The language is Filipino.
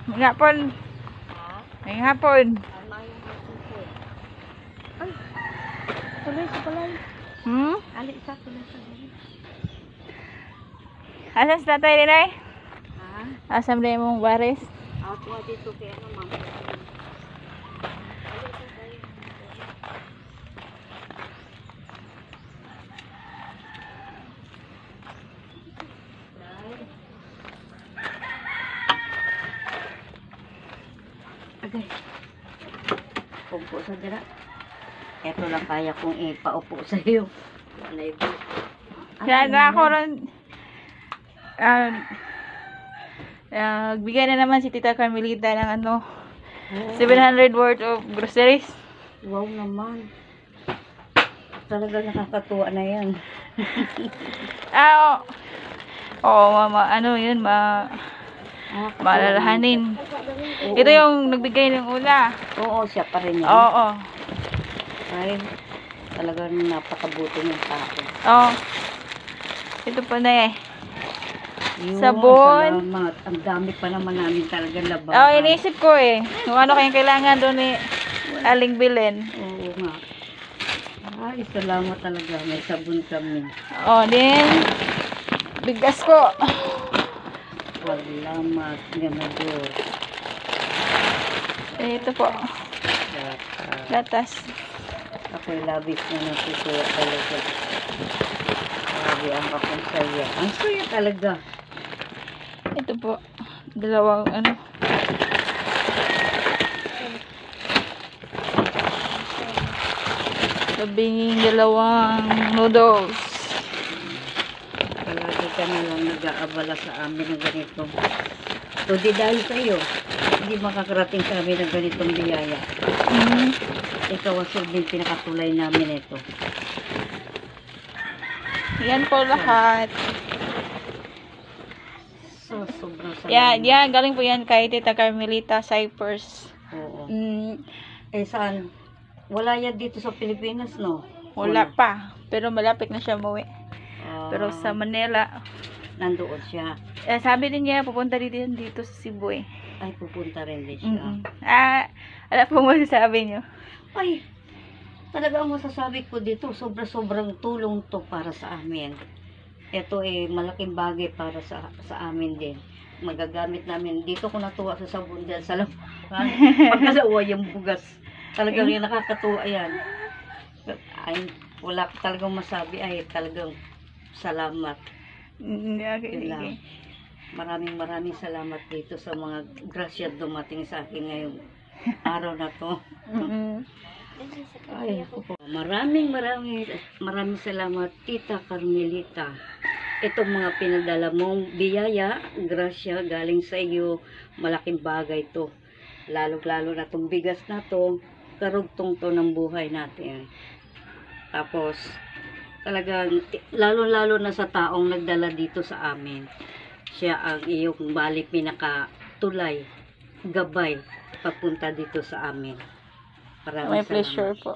May hapon. May hapon. Ay, tuloy sa balay. Ali sa tuloy sa balay. Asan sa tatay din ay? Ha? Asam din mong baris? Ako dito kaya naman. Okay. Upo sa dira. Ito lang kaya kong ipaupo sa iyo. Kaya na ako rin. Bigyan na naman si Tita Carmelita ng 700 worth of groceries. Wow naman. Talaga nakakatuwa na yan. Mama, yun, maalalahanin. Ito yung nagbigay ng una. Oo, siya pa rin yan. Oo. Ay, talagang napakabuti ng tao. Oo. Ito pa na eh. Yun, Sabon. Salamat. Ang dami pa naman namin talaga labahan. Oo, iniisip ko eh. Kung ano kayong kailangan doon ni Aling Bilen. Oo nga. Ay, salamat talaga. May sabon kami. Din. Bigas ko. Salamat. Ganador. Ito po. Gatas. Ako'y labis na natutuwa talaga. Grabe ang akong saya. Ang saya talaga. Ito po. Dalawang sabing dalawang noodles. Palagi ka na lang nag-aabala sa amin ng ganito. So, di dahil sa iyo, hindi makakarating sa amin ng ganitong biyaya. Ikaw ang din pinakatulay namin ito. Yan po lahat. So, sobrang salamat. Yan, galing po yan kay Tita Carmelita Cyprus. Oo. Eh, saan? Wala yan dito sa Pilipinas, no? Wala pa. Pero malapit na siya umuwi. Pero sa Manila, nandoon siya. Sabi din niya, pupunta dito sa Cebu eh. Ay, pupunta rin din siya. Ano po masasabi niyo? Ay, talaga ang masasabi ko dito, sobrang tulong to para sa amin. Ito malaking bagay para sa amin din. Magagamit namin. Dito ko natuwa sa sabon dahil pagkasawa yung bugas. Talagang nakakatuwa yan. Ay, wala ko talagang masabi. Ay, talagang salamat. Okay. Maraming salamat dito sa mga grasya dumating sa akin ngayong araw na to. Ay, maraming salamat, Tita Carmelita. Itong mga pinadala mong biyaya, grasya, galing sa iyo, malaking bagay to. Lalo na tong bigas na to, karugtong to ng buhay natin. Tapos, talagang, lalo na sa taong nagdala dito sa amin. Siya ang iyong pinakatulay, gabay, papunta dito sa amin. May pleasure po.